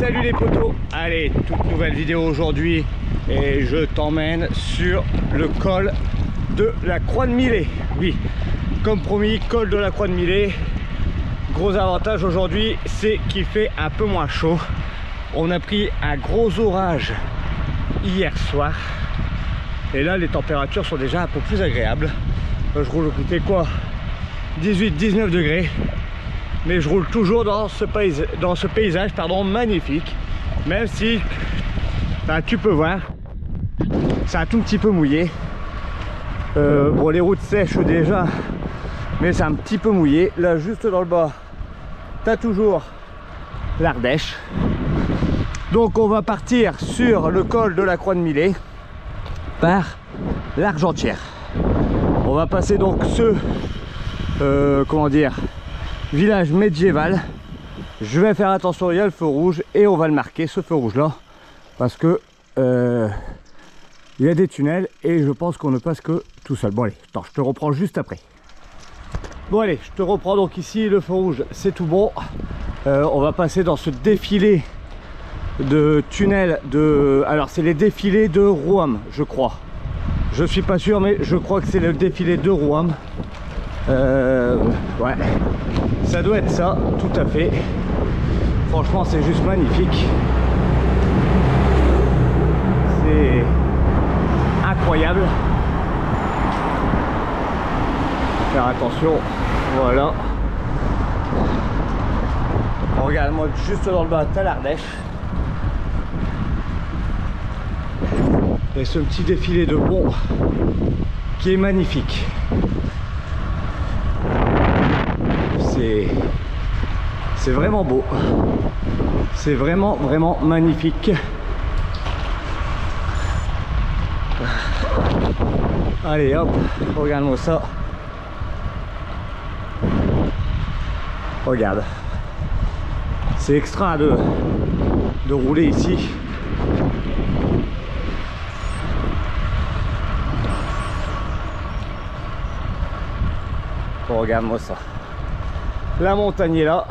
Salut les potos. Allez, toute nouvelle vidéo aujourd'hui et je t'emmène sur le col de la Croix de Millet. Oui, comme promis, col de la Croix de Millet. Gros avantage aujourd'hui, c'est qu'il fait un peu moins chaud. On a pris un gros orage hier soir et là les températures sont déjà un peu plus agréables. Je roule écoutez quoi, 18-19 degrés, mais je roule toujours dans ce paysage pardon, magnifique, même si tu peux voir c'est un tout petit peu mouillé. Bon, les routes sèchent déjà, mais c'est un petit peu mouillé. Là juste dans le bas tu as toujours l'Ardèche. Donc on va partir sur le col de la Croix de Millet par l'Argentière. On va passer donc ce village médiéval. Je vais faire attention, il y a le feu rouge et on va le marquer, ce feu rouge là, parce que il y a des tunnels et je pense qu'on ne passe que tout seul. Bon allez, attends, je te reprends juste après. Bon allez, je te reprends donc ici, le feu rouge c'est tout bon. On va passer dans ce défilé de tunnels alors c'est les défilés de Rouham, je crois. Je suis pas sûr, mais je crois que c'est le défilé de Rouham. Ouais, ça doit être ça, tout à fait. Franchement, c'est juste magnifique. C'est incroyable. Faire attention, voilà. Regarde-moi, juste dans le bas, t'as l'Ardèche. Et ce petit défilé de ponts qui est magnifique. C'est vraiment beau. C'est vraiment magnifique. Allez hop, regarde-moi ça. Regarde. C'est extra de rouler ici. Bon, regarde-moi ça. La montagne est là.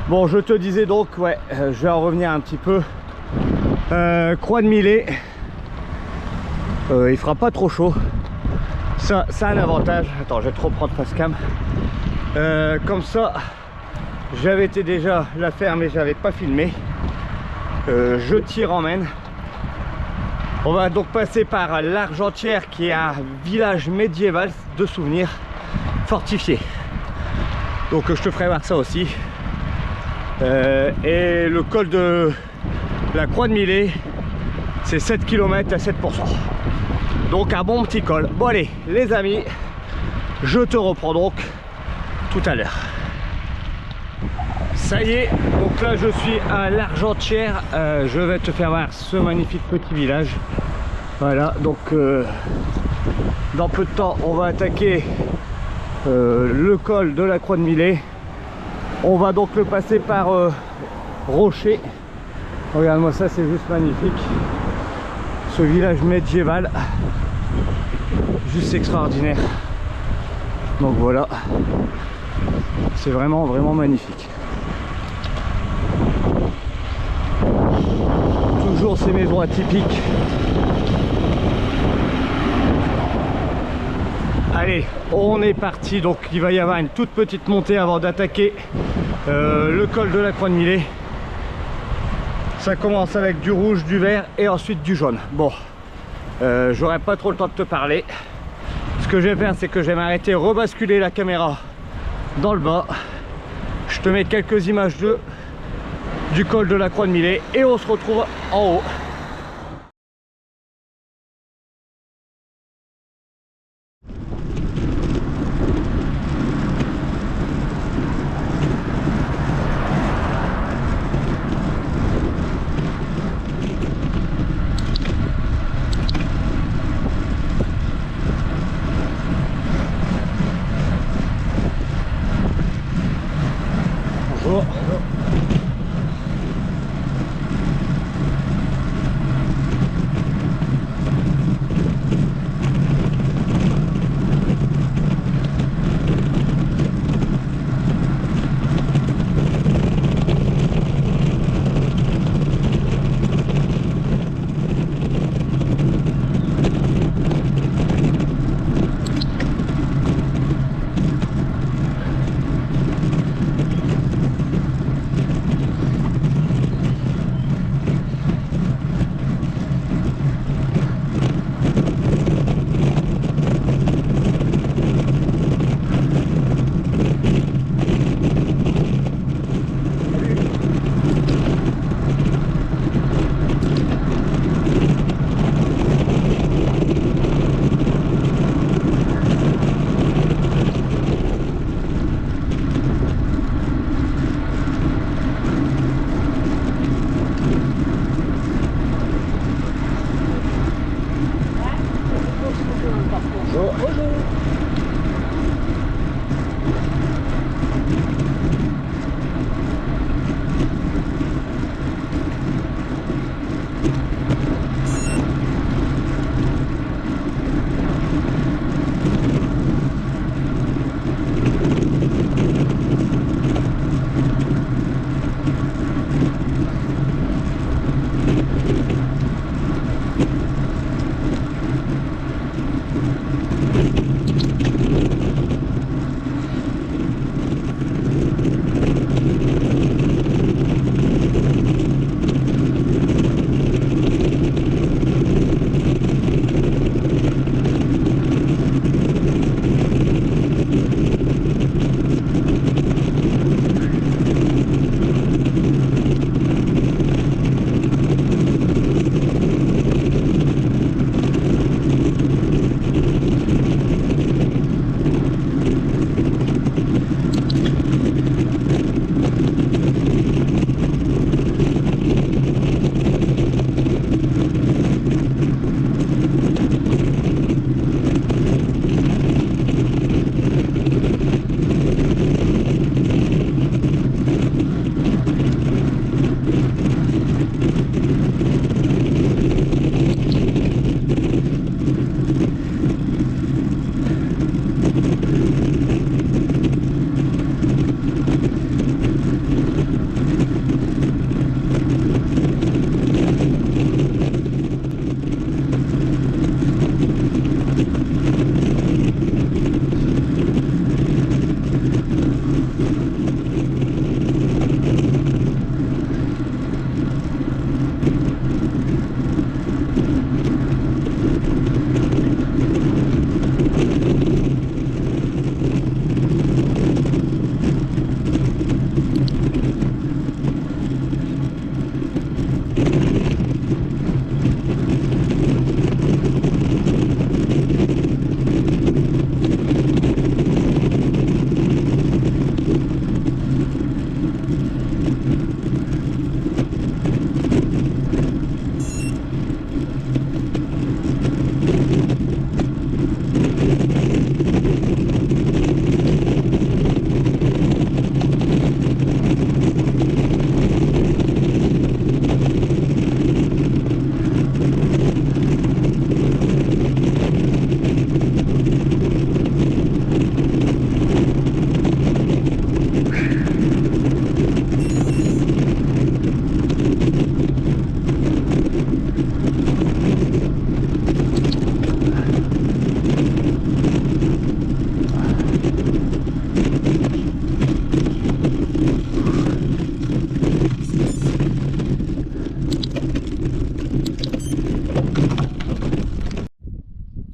Bon, je te disais donc, ouais, je vais en revenir un petit peu. Croix de Millet. Il fera pas trop chaud. Ça a un avantage. Attends, je vais te reprendre face cam. Comme ça, j'avais été déjà la faire, mais j'avais pas filmé. Je t'y emmène. On va donc passer par l'Argentière, qui est un village médiéval de souvenirs fortifié. Donc je te ferai voir ça aussi. Et le col de la Croix de Millet, c'est 7 km à 7%. Donc un bon petit col. Bon allez les amis, je te reprends donc tout à l'heure. Ça y est, donc là je suis à l'Argentière. Je vais te faire voir ce magnifique petit village. Voilà, donc dans peu de temps on va attaquer le col de la Croix de Millet. On va donc le passer par Rocher. Regarde-moi ça, c'est juste magnifique. Ce village médiéval, juste extraordinaire. Donc voilà, c'est vraiment magnifique. Toujours ces maisons atypiques. Allez, on est parti. Donc il va y avoir une toute petite montée avant d'attaquer le col de la Croix de Millet. Ça commence avec du rouge, du vert et ensuite du jaune. Bon, j'aurai pas trop le temps de te parler. Ce que je vais faire, c'est que je vais m'arrêter, rebasculer la caméra dans le bas. Je te mets quelques images du col de la Croix de Millet et on se retrouve en haut.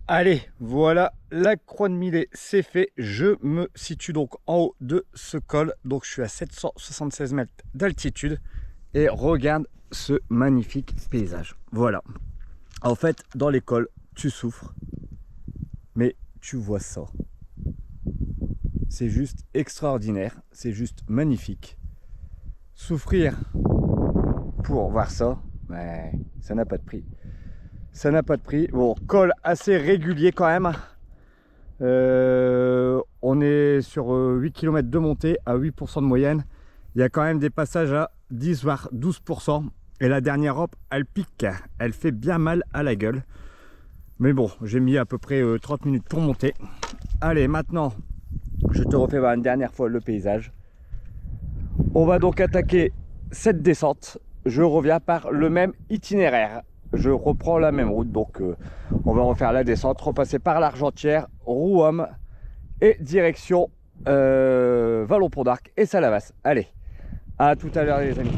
Allez, voilà, la croix de Millet, c'est fait. Je me situe donc en haut de ce col. Donc je suis à 776 mètres d'altitude. Et regarde ce magnifique paysage. Voilà. En fait, dans les cols, tu souffres. Mais tu vois ça. C'est juste extraordinaire. C'est juste magnifique. Souffrir pour voir ça, mais ça n'a pas de prix. Ça n'a pas de prix. Bon, col assez régulier quand même. On est sur 8 km de montée à 8% de moyenne. Il y a quand même des passages à 10 voire 12%. Et la dernière hop, elle pique. Elle fait bien mal à la gueule. Mais bon, j'ai mis à peu près 30 minutes pour monter. Allez, maintenant, je te refais une dernière fois le paysage. On va donc attaquer cette descente. Je reviens par le même itinéraire. Je reprends la même route, donc on va refaire la descente, repasser par l'Argentière, Rouhomme et direction Vallon-Pont d'Arc et Salavas. Allez, à tout à l'heure les amis.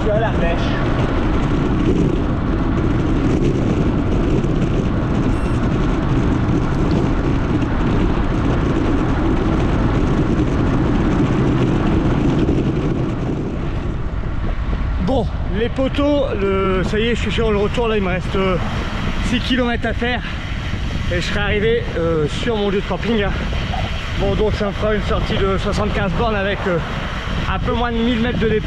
Tu as l'Ardèche. Bon, les poteaux, ça y est, je suis sur le retour. Là, il me reste 6 km à faire et je serai arrivé sur mon lieu de camping. Bon, donc ça me fera une sortie de 75 bornes avec un peu moins de 1000 mètres de D+.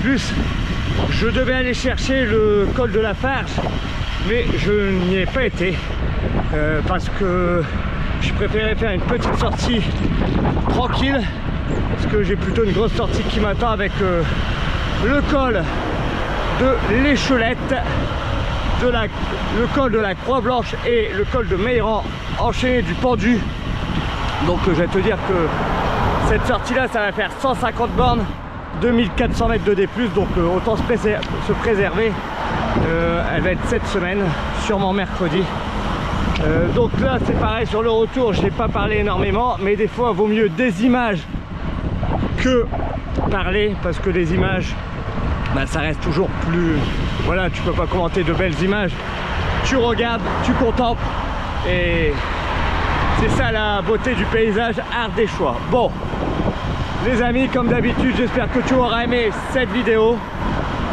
Je devais aller chercher le col de la Farge, mais je n'y ai pas été parce que je préférais faire une petite sortie tranquille, parce que j'ai plutôt une grosse sortie qui m'attend avec le col de l'Échelette, le col de la Croix-Blanche et le col de Meyran enchaîné du pendu. Donc je vais te dire que cette sortie là, ça va faire 150 bornes, 2400 mètres de D+, donc autant se préserver. Elle va être cette semaine, sûrement mercredi. Donc là c'est pareil, sur le retour je n'ai pas parlé énormément, mais des fois vaut mieux des images que parler, parce que des images, bah, ça reste toujours plus, voilà, tu peux pas commenter de belles images, tu regardes, tu contemples, et c'est ça la beauté du paysage ardéchois. Bon les amis, comme d'habitude, j'espère que tu auras aimé cette vidéo.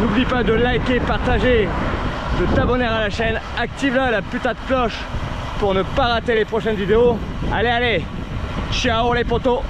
N'oublie pas de liker, partager, de t'abonner à la chaîne, active la putain de cloche pour ne pas rater les prochaines vidéos. Allez, allez, ciao les potos.